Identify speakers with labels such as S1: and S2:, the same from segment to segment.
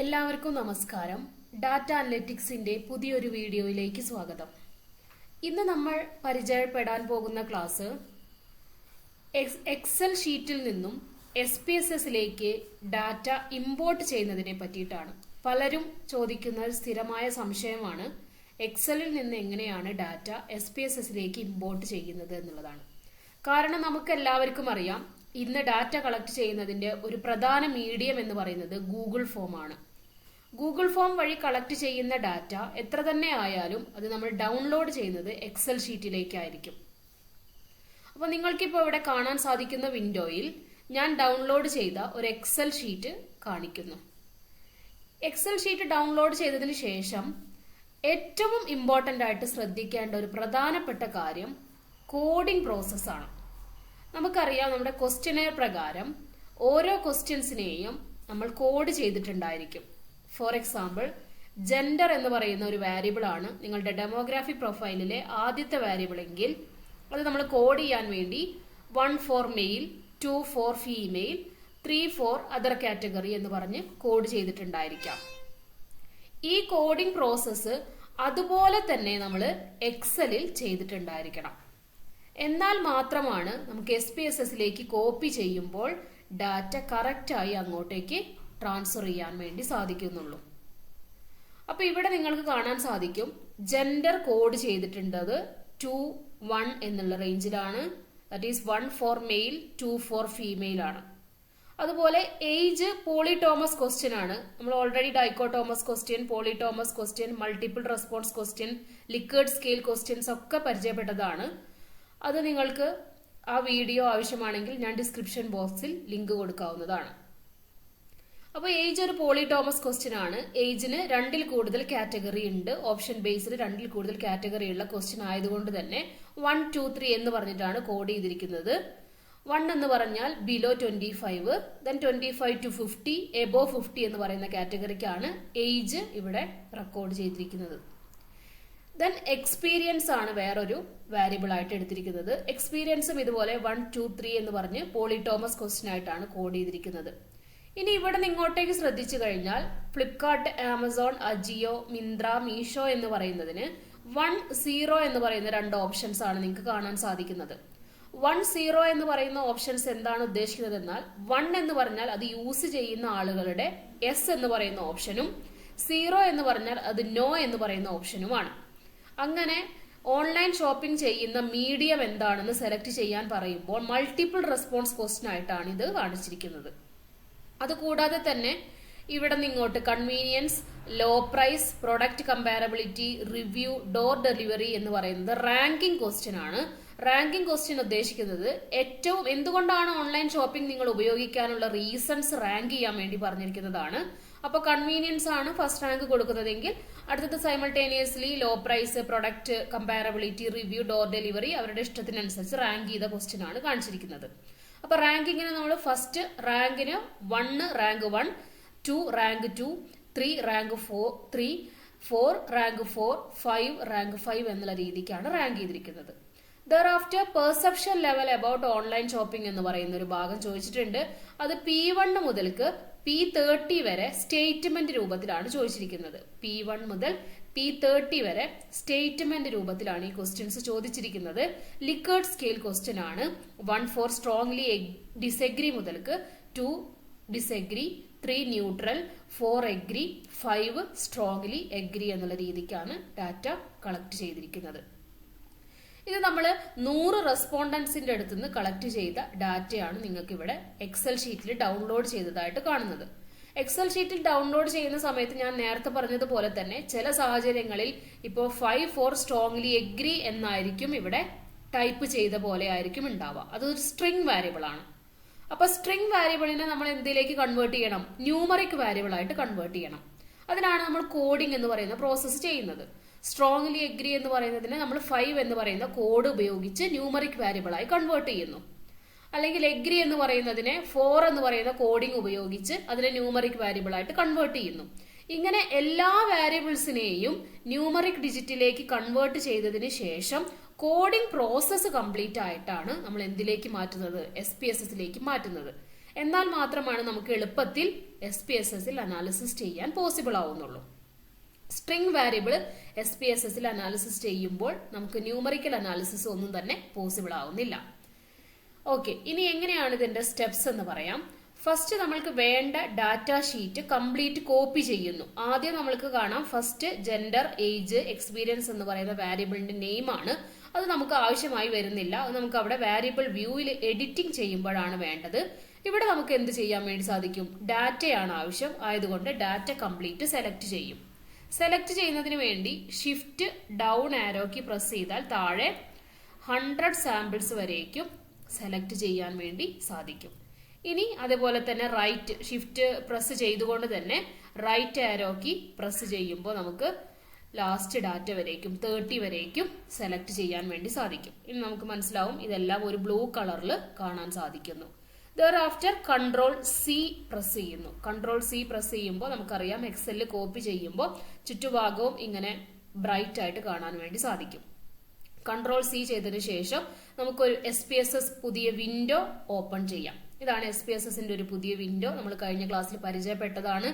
S1: എല്ലാവർക്കും നമസ്കാരം. ഡാറ്റ അനലിറ്റിക്സിന്റെ പുതിയൊരു വീഡിയോയിലേക്ക് സ്വാഗതം. ഇന്ന് നമ്മൾ പരിചയപ്പെടാൻ പോകുന്ന ക്ലാസ് എക്സൽ ഷീറ്റിൽ നിന്നും SPSSലേക്ക് ഡാറ്റ ഇമ്പോർട്ട് ചെയ്യുന്നതിനെ പറ്റിയിട്ടാണ്. പലരും ചോദിക്കുന്ന ഒരു സ്ഥിരമായ സംശയമാണ് എക്സലിൽ നിന്ന് എങ്ങനെയാണ് ഡാറ്റ SPSSലേക്ക് ഇമ്പോർട്ട് ചെയ്യുന്നത് എന്നുള്ളതാണ്. കാരണം നമുക്ക് എല്ലാവർക്കും അറിയാം, ഇന്ന് ഡാറ്റ കളക്ട് ചെയ്യുന്നതിന്റെ ഒരു പ്രധാന മീഡിയം എന്ന് പറയുന്നത് ഗൂഗിൾ ഫോം ആണ്. ഗൂഗിൾ ഫോം വഴി കളക്ട് ചെയ്യുന്ന ഡാറ്റ എത്ര തന്നെ ആയാലും അത് നമ്മൾ ഡൗൺലോഡ് ചെയ്യുന്നത് എക്സൽ ഷീറ്റിലേക്കായിരിക്കും. അപ്പോൾ നിങ്ങൾക്കിപ്പോൾ ഇവിടെ കാണാൻ സാധിക്കുന്ന വിൻഡോയിൽ ഞാൻ ഡൗൺലോഡ് ചെയ്ത ഒരു എക്സൽ ഷീറ്റ് കാണിക്കുന്നു. എക്സൽ ഷീറ്റ് ഡൗൺലോഡ് ചെയ്തതിന് ശേഷം ഏറ്റവും ഇമ്പോർട്ടന്റ് ആയിട്ട് ശ്രദ്ധിക്കേണ്ട ഒരു പ്രധാനപ്പെട്ട കാര്യം കോഡിംഗ് പ്രോസസ്സാണ്. നമുക്കറിയാം, നമ്മുടെ ക്വസ്റ്റ്യനെയർ പ്രകാരം ഓരോ ക്വസ്റ്റ്യൻസിനെയും നമ്മൾ കോഡ് ചെയ്തിട്ടുണ്ടായിരിക്കും. ഫോർ എക്സാമ്പിൾ, ജെൻഡർ എന്ന് പറയുന്ന ഒരു വാരിയബിൾ ആണ് നിങ്ങളുടെ ഡെമോഗ്രാഫി പ്രൊഫൈലിലെ ആദ്യത്തെ വാരിയബിൾ എങ്കിൽ അത് നമ്മൾ കോഡ് ചെയ്യാൻ വേണ്ടി 1 for male, 2 for female, 3 for other category എന്ന് പറഞ്ഞ് കോഡ് ചെയ്തിട്ടുണ്ടായിരിക്കാം. ഈ കോഡിംഗ് പ്രോസസ്സ് അതുപോലെ തന്നെ നമ്മൾ എക്സലിൽ ചെയ്തിട്ടുണ്ടായിരിക്കണം. എന്നാൽ മാത്രമാണ് നമുക്ക് SPSSലേക്ക് കോപ്പി ചെയ്യുമ്പോൾ ഡാറ്റ കറക്റ്റായി അങ്ങോട്ടേക്ക് ട്രാൻസ്ഫർ ചെയ്യാൻ വേണ്ടി സാധിക്കുന്നുള്ളൂ. അപ്പൊ ഇവിടെ നിങ്ങൾക്ക് കാണാൻ സാധിക്കും, ജെൻഡർ കോഡ് ചെയ്തിട്ടുള്ളത് 2, 1 എന്നുള്ള റേഞ്ചിലാണ്. That is 1 for male, 2 for female ആണ്. അതുപോലെ ഏജ് പോളിടോമസ് ക്വസ്റ്റ്യൻ ആണ്. നമ്മൾ already dichotomous question, polytomous question, multiple response question, liquid scale questions ഒക്കെ പരിചയപ്പെട്ടതാണ്. അത് നിങ്ങൾക്ക് ആ വീഡിയോ ആവശ്യമാണെങ്കിൽ ഞാൻ ഡിസ്ക്രിപ്ഷൻ ബോക്സിൽ ലിങ്ക് കൊടുക്കാവുന്നതാണ്. അപ്പോൾ ഏജ് ഒരു പോളിടോമസ് ക്വസ്റ്റ്യൻ ആണ്. ഏജിന് 2ൽ കൂടുതൽ കാറ്റഗറി ഉണ്ട്. ഓപ്ഷൻ ബേസിൽ 2ൽ കൂടുതൽ കാറ്റഗറി ഉള്ള ക്വസ്റ്റ്യൻ ആയതുകൊണ്ട് തന്നെ 1, 2, 3 എന്ന് പറഞ്ഞിട്ടാണ് കോഡ് ചെയ്തിരിക്കുന്നത്. 1 എന്ന് പറഞ്ഞാൽ ബിലോ 25, ദെൻ 25 to 50, എബോ 50 എന്ന് പറയുന്ന കാറ്റഗറിക്കാണ് ഏജ് ഇവിടെ റെക്കോർഡ് ചെയ്തിരിക്കുന്നത്. ദെൻ എക്സ്പീരിയൻസ് ആണ് വേറൊരു വാരിയബിൾ ആയിട്ട് എടുത്തിരിക്കുന്നത്. എക്സ്പീരിയൻസും ഇതുപോലെ 1, 2, 3 എന്ന് പറഞ്ഞ് പോളിടോമസ് ക്വസ്റ്റ്യൻ ആയിട്ടാണ് കോഡ് ചെയ്തിരിക്കുന്നത്. ഇനി ഇവിടെ ഇങ്ങോട്ടേക്ക് ശ്രദ്ധിച്ചു കഴിഞ്ഞാൽ ഫ്ലിപ്കാർട്ട്, ആമസോൺ, അജിയോ, മിന്ത്ര, മീഷോ എന്ന് പറയുന്നതിന് 1, 0 എന്ന് പറയുന്ന 2 ഓപ്ഷൻസ് ആണ് നിങ്ങൾക്ക് കാണാൻ സാധിക്കുന്നത്. 1, 0 എന്ന് പറയുന്ന ഓപ്ഷൻസ് എന്താണ് ഉദ്ദേശിക്കുന്നത് എന്നാൽ 1 എന്ന് പറഞ്ഞാൽ അത് യൂസ് ചെയ്യുന്ന ആളുകളുടെ യെസ് എന്ന് പറയുന്ന ഓപ്ഷനും 0 എന്ന് പറഞ്ഞാൽ അത് നോ എന്ന് പറയുന്ന ഓപ്ഷനുമാണ്. അങ്ങനെ ഓൺലൈൻ ഷോപ്പിംഗ് ചെയ്യുന്ന മീഡിയം എന്താണെന്ന് സെലക്ട് ചെയ്യാൻ പറയുമ്പോൾ മൾട്ടിപ്പിൾ റെസ്പോൺസ് ക്വസ്റ്റ്യൻ ആയിട്ടാണ് ഇത് കാണിച്ചിരിക്കുന്നത്. അതുകൂടാതെ തന്നെ ഇവിടെ നിങ്ങോട്ട് convenience, low price, product comparability, review, door delivery എന്ന് പറയുന്നത് റാങ്കിംഗ് ക്വസ്റ്റ്യൻ ആണ്. റാങ്കിംഗ് ക്വസ്റ്റ്യൻ ഉദ്ദേശിക്കുന്നത് ഏറ്റവും എന്തുകൊണ്ടാണ് ഓൺലൈൻ ഷോപ്പിംഗ് നിങ്ങൾ ഉപയോഗിക്കാനുള്ള റീസൺസ് റാങ്ക് ചെയ്യാൻ വേണ്ടി പറഞ്ഞിരിക്കുന്നതാണ്. അപ്പൊ കൺവീനിയൻസ് ആണ് ഫസ്റ്റ് റാങ്ക് കൊടുക്കുന്നതെങ്കിൽ അടുത്തത് simultaneously low price, product comparability, review, door delivery അവരുടെ ഇഷ്ടത്തിനനുസരിച്ച് റാങ്ക് ചെയ്ത ക്വസ്റ്റ്യൻ ആണ് കാണിച്ചിരിക്കുന്നത്. അപ്പൊ റാങ്കിങ്ങിന് നമ്മൾ ഫസ്റ്റ് റാങ്കിന് 1 rank 1, 2 rank 2, 3 rank 3, 4 rank 4, 5 rank 5 എന്നുള്ള രീതിക്കാണ് റാങ്ക് ചെയ്തിരിക്കുന്നത്. Thereafter perception level about online shopping എന്ന് പറയുന്ന ഒരു ഭാഗം ചോദിച്ചിട്ടുണ്ട്. അത് P1 മുതൽക്ക് P30 വരെ സ്റ്റേറ്റ്മെന്റ് രൂപത്തിലാണ് ചോദിച്ചിരിക്കുന്നത്. P1 മുതൽ P30 വരെ സ്റ്റേറ്റ്മെന്റ് രൂപത്തിലാണ് ഈ ക്വസ്റ്റ്യൻസ് ചോദിച്ചിരിക്കുന്നത്. ലിക്വിഡ് സ്കെയിൽ ക്വസ്റ്റ്യൻ ആണ്. 1 ഫോർ സ്ട്രോങ്ലി ഡിസഗ്രി മുതൽക്ക് 2 disagree, 3 neutral, 4 agree, 5 strongly agree എന്നുള്ള രീതിക്കാണ് ഡാറ്റ കളക്ട് ചെയ്തിരിക്കുന്നത്. ഇത് നമ്മൾ 100 റെസ്പോണ്ടൻസിന്റെ അടുത്ത് നിന്ന് കളക്ട് ചെയ്ത ഡാറ്റയാണ് നിങ്ങൾക്ക് ഇവിടെ എക്സൽ ഷീറ്റിൽ ഡൗൺലോഡ് ചെയ്തതായിട്ട് കാണുന്നത്. എക്സൽ ഷീറ്റിൽ ഡൗൺലോഡ് ചെയ്യുന്ന സമയത്ത് ഞാൻ നേരത്തെ പറഞ്ഞതുപോലെ തന്നെ ചില സാഹചര്യങ്ങളിൽ ഇപ്പോൾ 5 ഫോർ സ്ട്രോങ്ലി എഗ്രി എന്നായിരിക്കും ഇവിടെ ടൈപ്പ് ചെയ്ത പോലെ ആയിരിക്കും ഉണ്ടാവുക. അതൊരു സ്ട്രിംഗ് വാരിയബിൾ ആണ്. അപ്പൊ സ്ട്രിംഗ് വാരിയബിളിനെ നമ്മൾ എന്തിലേക്ക് കൺവേർട്ട് ചെയ്യണം? ന്യൂമറിക് വാരിയബിൾ ആയിട്ട് കൺവേർട്ട് ചെയ്യണം. അതിനാണ് നമ്മൾ കോഡിംഗ് എന്ന് പറയുന്ന പ്രോസസ്സ് ചെയ്യുന്നത്. സ്ട്രോങ്ലി എഗ്രി എന്ന് പറയുന്നതിന് നമ്മൾ 5 എന്ന് പറയുന്ന കോഡ് ഉപയോഗിച്ച് ന്യൂമറിക് വാരിയബിൾ ആയി കൺവേർട്ട് ചെയ്യുന്നു. അല്ലെങ്കിൽ എഗ്രി എന്ന് പറയുന്നതിനെ 4 എന്ന് പറയുന്ന കോഡിംഗ് ഉപയോഗിച്ച് അതിനെ ന്യൂമറിക് വാരിയബിൾ ആയിട്ട് കൺവേർട്ട് ചെയ്യുന്നു. ഇങ്ങനെ എല്ലാ വാരിയബിൾസിനെയും ന്യൂമറിക് ഡിജിറ്റിലേക്ക് കൺവേർട്ട് ചെയ്തതിന് ശേഷം കോഡിംഗ് പ്രോസസ്സ് കംപ്ലീറ്റ് ആയിട്ടാണ് നമ്മൾ എന്തിലേക്ക് മാറ്റുന്നത്? SPSSലേക്ക് മാറ്റുന്നത്. എന്നാൽ മാത്രമാണ് നമുക്ക് എളുപ്പത്തിൽ SPSSൽ അനാലിസിസ് ചെയ്യാൻ പോസിബിൾ ആവുന്നുള്ളൂ. സ്ട്രിംഗ് വാരിയബിൾ SPSSൽ അനാലിസിസ് ചെയ്യുമ്പോൾ നമുക്ക് ന്യൂമറിക്കൽ അനാലിസിസ് ഒന്നും തന്നെ പോസിബിൾ ആവുന്നില്ല. ഓക്കെ, ഇനി എങ്ങനെയാണ് ഇതിന്റെ സ്റ്റെപ്സ് എന്ന് പറയാം. ഫസ്റ്റ് നമ്മൾക്ക് വേണ്ട ഡാറ്റ ഷീറ്റ് കംപ്ലീറ്റ് കോപ്പി ചെയ്യുന്നു. ആദ്യം നമ്മൾക്ക് കാണാം ഫസ്റ്റ് ജെൻഡർ, ഏജ്, എക്സ്പീരിയൻസ് എന്ന് പറയുന്ന വാരിയബിളിന്റെ നെയിം ആണ്. അത് നമുക്ക് ആവശ്യമായി വരുന്നില്ല. അത് നമുക്ക് അവിടെ വാരിയബിൾ വ്യൂവിൽ എഡിറ്റിംഗ് ചെയ്യുമ്പോഴാണ് വേണ്ടത്. ഇവിടെ നമുക്ക് എന്ത് ചെയ്യാൻ വേണ്ടി സാധിക്കും? ഡാറ്റയാണ് ആവശ്യം. ആയതുകൊണ്ട് ഡാറ്റ കംപ്ലീറ്റ് സെലക്ട് ചെയ്യും. സെലക്ട് ചെയ്യുന്നതിന് വേണ്ടി ഷിഫ്റ്റ് ഡൗൺ ആരോക്ക് പ്രസ് ചെയ്താൽ താഴെ 100 സാമ്പിൾസ് വരേക്കും സെലക്ട് ചെയ്യാൻ വേണ്ടി സാധിക്കും. ഇനി അതേപോലെ തന്നെ റൈറ്റ് ഷിഫ്റ്റ് പ്രസ് ചെയ്തുകൊണ്ട് തന്നെ റൈറ്റ് ആരോക്ക് പ്രസ് ചെയ്യുമ്പോൾ നമുക്ക് ലാസ്റ്റ് ഡാറ്റ വരേക്കും 30 വരേക്കും സെലക്ട് ചെയ്യാൻ വേണ്ടി സാധിക്കും. ഇനി നമുക്ക് മനസ്സിലാവും ഇതെല്ലാം ഒരു ബ്ലൂ കളറിൽ കാണാൻ സാധിക്കുന്നു. Thereafter കൺട്രോൾ C പ്രസ് ചെയ്യുന്നു. കൺട്രോൾ C പ്രസ് ചെയ്യുമ്പോൾ നമുക്കറിയാം എക്സലിൽ കോപ്പി ചെയ്യുമ്പോൾ ചുറ്റുഭാഗവും ഇങ്ങനെ ബ്രൈറ്റ് ആയിട്ട് കാണാൻ വേണ്ടി സാധിക്കും. കൺട്രോൾ C ചെയ്തതിനു ശേഷം നമുക്കൊരു SPSS പുതിയ വിൻഡോ ഓപ്പൺ ചെയ്യാം. ഇതാണ് SPSSന്റെ ഒരു പുതിയ വിൻഡോ. നമ്മൾ കഴിഞ്ഞ ക്ലാസ്സിൽ പരിചയപ്പെട്ടതാണ്.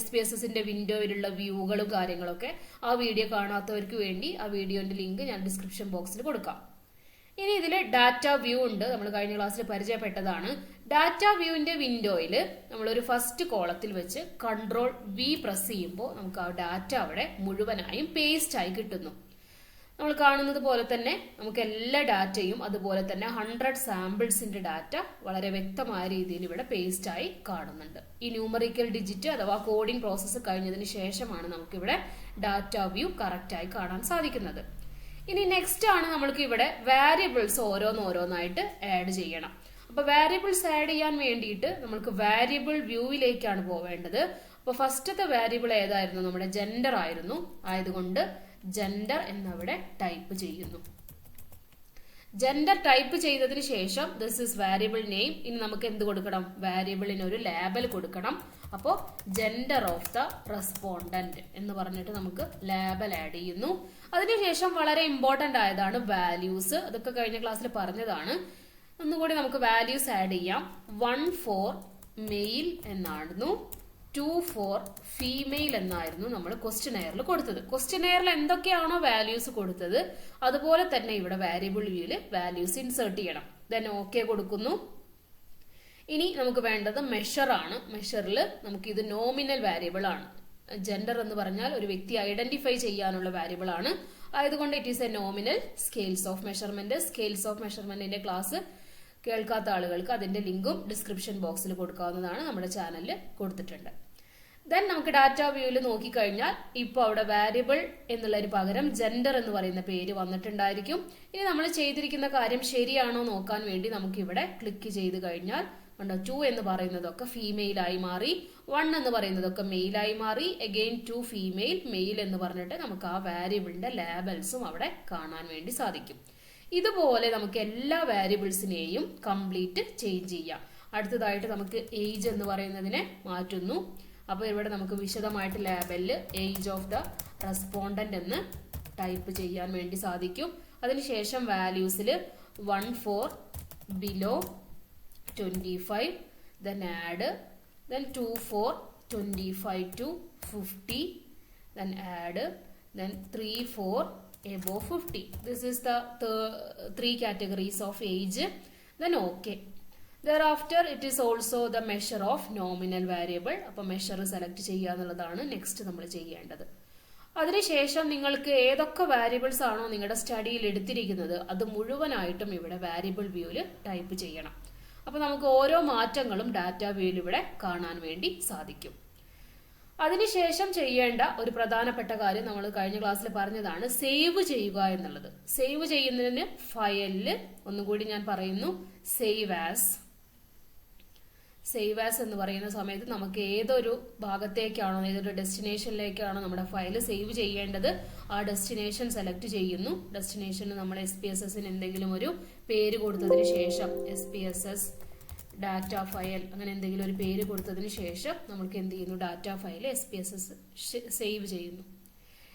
S1: SPSSന്റെ വിൻഡോയിലുള്ള വ്യൂകളും കാര്യങ്ങളൊക്കെ. ആ വീഡിയോ കാണാത്തവർക്ക് വേണ്ടി ആ വീഡിയോന്റെ ലിങ്ക് ഞാൻ ഡിസ്ക്രിപ്ഷൻ ബോക്സിൽ കൊടുക്കാം. ഇനി ഇതിൽ ഡാറ്റ വ്യൂ ഉണ്ട്. നമ്മൾ കഴിഞ്ഞ ക്ലാസ്സിൽ പരിചയപ്പെട്ടതാണ്. ഡാറ്റ വ്യൂവിന്റെ വിൻഡോയിൽ നമ്മളൊരു ഫസ്റ്റ് കോളത്തിൽ വെച്ച് കൺട്രോൾ V പ്രസ് ചെയ്യുമ്പോൾ നമുക്ക് ആ ഡാറ്റ അവിടെ മുഴുവനായും പേസ്റ്റ് ആയി കിട്ടുന്നു. നമ്മൾ കാണുന്നത് പോലെ തന്നെ നമുക്ക് എല്ലാ ഡാറ്റയും അതുപോലെ തന്നെ 100 സാമ്പിൾസിന്റെ ഡാറ്റ വളരെ വ്യക്തമായ രീതിയിൽ ഇവിടെ പേസ്റ്റ് ആയി കാണുന്നുണ്ട്. ഈ ന്യൂമറിക്കൽ ഡിജിറ്റ് അഥവാ കോഡിംഗ് പ്രോസസ്സ് കഴിഞ്ഞതിന് ശേഷമാണ് നമുക്കിവിടെ ഡാറ്റ വ്യൂ കറക്റ്റ് ആയി കാണാൻ സാധിക്കുന്നത്. ഇനി നെക്സ്റ്റ് ആണ് നമ്മൾക്ക് ഇവിടെ വാരിയബിൾസ് ഓരോന്നായിട്ട് ആഡ് ചെയ്യണം. അപ്പൊ വാരിയബിൾസ് ആഡ് ചെയ്യാൻ വേണ്ടിയിട്ട് നമുക്ക് വാരിയബിൾ വ്യൂവിലേക്കാണ് പോവേണ്ടത്. അപ്പൊ ഫസ്റ്റത്തെ വാരിയബിൾ ഏതായിരുന്നു? നമ്മുടെ ജെൻഡർ ആയിരുന്നു. ആയതുകൊണ്ട് ജെൻഡർ എന്നവിടെ ടൈപ്പ് ചെയ്യുന്നു. ജെൻഡർ ടൈപ്പ് ചെയ്തതിന് ശേഷം ദിസ് ഇസ് വാരിയബിൾ നെയിം. ഇനി നമുക്ക് എന്ത് കൊടുക്കണം? വാരിയബിളിന് ഒരു ലേബൽ കൊടുക്കണം. അപ്പോ ജെൻഡർ ഓഫ് ദ റെസ്പോണ്ടന്റ് എന്ന് പറഞ്ഞിട്ട് നമുക്ക് ലേബൽ ആഡ് ചെയ്യുന്നു. അതിനുശേഷം വളരെ ഇമ്പോർട്ടന്റ് ആയതാണ് വാല്യൂസ്. അതൊക്കെ കഴിഞ്ഞ ക്ലാസ്സിൽ പറഞ്ഞതാണ്. ഒന്നുകൂടി നമുക്ക് വാല്യൂസ് ആഡ് ചെയ്യാം. 1 for മെയിൽ എന്നായിരുന്നു, 2 for ഫീമെയിൽ എന്നായിരുന്നു നമ്മൾ ക്വസ്റ്റ്യനെയറിൽ കൊടുത്തത്. ക്വസ്റ്റ്യനെയറിൽ എന്തൊക്കെയാണോ വാല്യൂസ് കൊടുത്തത് അതുപോലെ തന്നെ ഇവിടെ വാരിയബിൾ വ്യൂവിൽ വാല്യൂസ് ഇൻസേർട്ട് ചെയ്യണം. ദെൻ ഓക്കെ കൊടുക്കുന്നു. ഇനി നമുക്ക് വേണ്ടത് മെഷർ ആണ്. മെഷറിൽ നമുക്ക് ഇത് നോമിനൽ വാരിയബിൾ ആണ്. ജെൻഡർ എന്ന് പറഞ്ഞാൽ ഒരു വ്യക്തി ഐഡന്റിഫൈ ചെയ്യാനുള്ള വാരിയബിൾ ആണ്. ആയതുകൊണ്ട് it is a nominal. Scales of measurement. Scales of മെഷർമെന്റിന്റെ ക്ലാസ് കേൾക്കാത്ത ആളുകൾക്ക് അതിന്റെ ലിങ്കും ഡിസ്ക്രിപ്ഷൻ ബോക്സിൽ കൊടുക്കാവുന്നതാണ്. നമ്മുടെ ചാനലിൽ കൊടുത്തിട്ടുണ്ട്. ദെൻ നമുക്ക് ഡാറ്റ വ്യൂവിൽ നോക്കിക്കഴിഞ്ഞാൽ ഇപ്പോൾ അവിടെ വാരിയബിൾ എന്നുള്ളതിന് പകരം ജെൻഡർ എന്ന് പറയുന്ന പേര് വന്നിട്ടുണ്ടായിരിക്കും. ഇനി നമ്മൾ ചെയ്തിരിക്കുന്ന കാര്യം ശരിയാണോ നോക്കാൻ വേണ്ടി നമുക്ക് ഇവിടെ ക്ലിക്ക് ചെയ്ത് കഴിഞ്ഞാൽ 2 എന്ന് പറയുന്നതൊക്കെ ഫീമെയിൽ ആയി മാറി, 1 എന്ന് പറയുന്നതൊക്കെ മെയിൽ ആയി മാറി, അഗെയിൻ 2 ഫീമെയിൽ, മെയിൽ എന്ന് പറഞ്ഞിട്ട് നമുക്ക് ആ വാരിയബിളിന്റെ ലേബൽസും അവിടെ കാണാൻ വേണ്ടി സാധിക്കും. ഇതുപോലെ നമുക്ക് എല്ലാ വാരിയബിൾസിനെയും കംപ്ലീറ്റ് ചേഞ്ച് ചെയ്യാം. അടുത്തതായിട്ട് നമുക്ക് ഏജ് എന്ന് പറയുന്നതിനെ മാറ്റുന്നു. അപ്പോൾ ഇവിടെ നമുക്ക് വിശദമായിട്ട് ലേബലില് ഏജ് ഓഫ് ദ റെസ്പോണ്ടന്റ് എന്ന് ടൈപ്പ് ചെയ്യാൻ വേണ്ടി സാധിക്കും. അതിനുശേഷം വാല്യൂസിൽ 1 for below 25, then add, then 2 for 25 to 50, then add, then 3 for above 50. This is the 3 categories of age. Then okay. Thereafter it is also the measure of nominal variable. അപ്പോൾ measure select ചെയ്യുക എന്നുള്ളതാണ് next നമ്മൾ ചെയ്യേണ്ടത്. അതിനുശേഷം നിങ്ങൾക്ക് ഏതൊക്കെ variables ആണോ നിങ്ങളുടെ സ്റ്റഡിയിൽ എടുത്തിരിക്കുന്നത് അത് മുഴുവനായിട്ടും ഇവിടെ വാരിയബിൾ വ്യൂവിൽ ടൈപ്പ് ചെയ്യണം. അപ്പൊ നമുക്ക് ഓരോ മാറ്റങ്ങളും ഡാറ്റ വ്യൂവിൽ ഇവിടെ കാണാൻ വേണ്ടി സാധിക്കും. അതിനുശേഷം ചെയ്യേണ്ട ഒരു പ്രധാനപ്പെട്ട കാര്യം നമ്മൾ കഴിഞ്ഞ ക്ലാസ്സിൽ പറഞ്ഞതാണ്, സേവ് ചെയ്യുക എന്നുള്ളത്. സേവ് ചെയ്യുന്നതിന് ഫയലില് ഒന്നുകൂടി ഞാൻ പറയുന്നു, സേവ് ആസ് എന്ന് പറയുന്ന സമയത്ത് നമുക്ക് ഏതൊരു ഭാഗത്തേക്കാണോ ഏതൊരു ഡെസ്റ്റിനേഷനിലേക്കാണോ നമ്മുടെ ഫയൽ സേവ് ചെയ്യേണ്ടത് ആ ഡെസ്റ്റിനേഷൻ സെലക്ട് ചെയ്യുന്നു. ഡെസ്റ്റിനേഷന് നമ്മൾ SPSSന് എന്തെങ്കിലും ഒരു പേര് കൊടുത്തതിന് ശേഷം SPSS ഡാറ്റ ഫയൽ അങ്ങനെ എന്തെങ്കിലും ഒരു പേര് കൊടുത്തതിന് ശേഷം നമുക്ക് എന്ത് ചെയ്യുന്നു, ഡാറ്റ ഫയൽ SPSS സേവ് ചെയ്യുന്നു.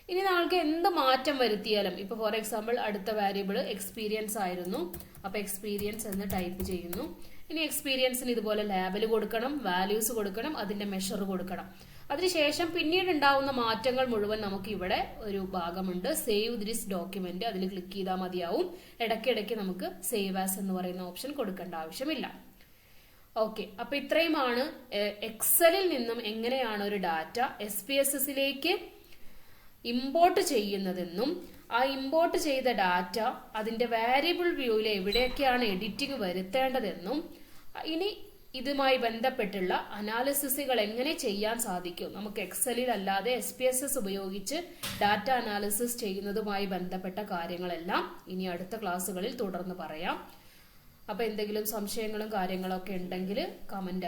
S1: ഇനി നമ്മൾക്ക് എന്ത് മാറ്റം വരുത്തിയാലും, ഇപ്പൊ ഫോർ എക്സാമ്പിൾ അടുത്ത വാരിയബിൾ എക്സ്പീരിയൻസ് ആയിരുന്നു, അപ്പൊ എക്സ്പീരിയൻസ് എന്ന് ടൈപ്പ് ചെയ്യുന്നു. ഇനി എക്സ്പീരിയൻസിന് ഇതുപോലെ ലേബൽ കൊടുക്കണം, വാല്യൂസ് കൊടുക്കണം, അതിന്റെ മെഷർ കൊടുക്കണം. അതിനുശേഷം പിന്നീട് ഉണ്ടാവുന്ന മാറ്റങ്ങൾ മുഴുവൻ നമുക്ക് ഇവിടെ ഒരു ഭാഗമുണ്ട്, സേവ് ദിസ് ഡോക്യുമെന്റ്. അതിൽ ക്ലിക്ക് ചെയ്താൽ മതിയാവും. ഇടയ്ക്കിടയ്ക്ക് നമുക്ക് സേവ് ആസ് എന്ന് പറയുന്ന ഓപ്ഷൻ കൊടുക്കേണ്ട ആവശ്യമില്ല. ഓക്കെ, അപ്പൊ ഇത്രയുമാണ് എക്സലിൽ നിന്നും എങ്ങനെയാണ് ഒരു ഡാറ്റ SPSSലേക്ക് ഇമ്പോർട്ട് ചെയ്യുന്നതെന്നും ആ ഇമ്പോർട്ട് ചെയ്ത ഡാറ്റ അതിന്റെ വേരിയബിൾ വ്യൂവിൽ എവിടെയൊക്കെയാണ് എഡിറ്റിംഗ് വരുത്തേണ്ടതെന്നും ഇനി ഇതുമായി ബന്ധപ്പെട്ടുള്ള അനാലിസിസുകൾ എങ്ങനെ ചെയ്യാൻ സാധിക്കും, നമുക്ക് എക്സലിൽ അല്ലാതെ SPSS ഉപയോഗിച്ച് ഡാറ്റ അനാലിസിസ് ചെയ്യുന്നതുമായി ബന്ധപ്പെട്ട കാര്യങ്ങളെല്ലാം ഇനി അടുത്ത ക്ലാസ്സുകളിൽ തുടർന്ന് പറയാം. അപ്പൊ എന്തെങ്കിലും സംശയങ്ങളും കാര്യങ്ങളൊക്കെ ഉണ്ടെങ്കിൽ കമന്റ്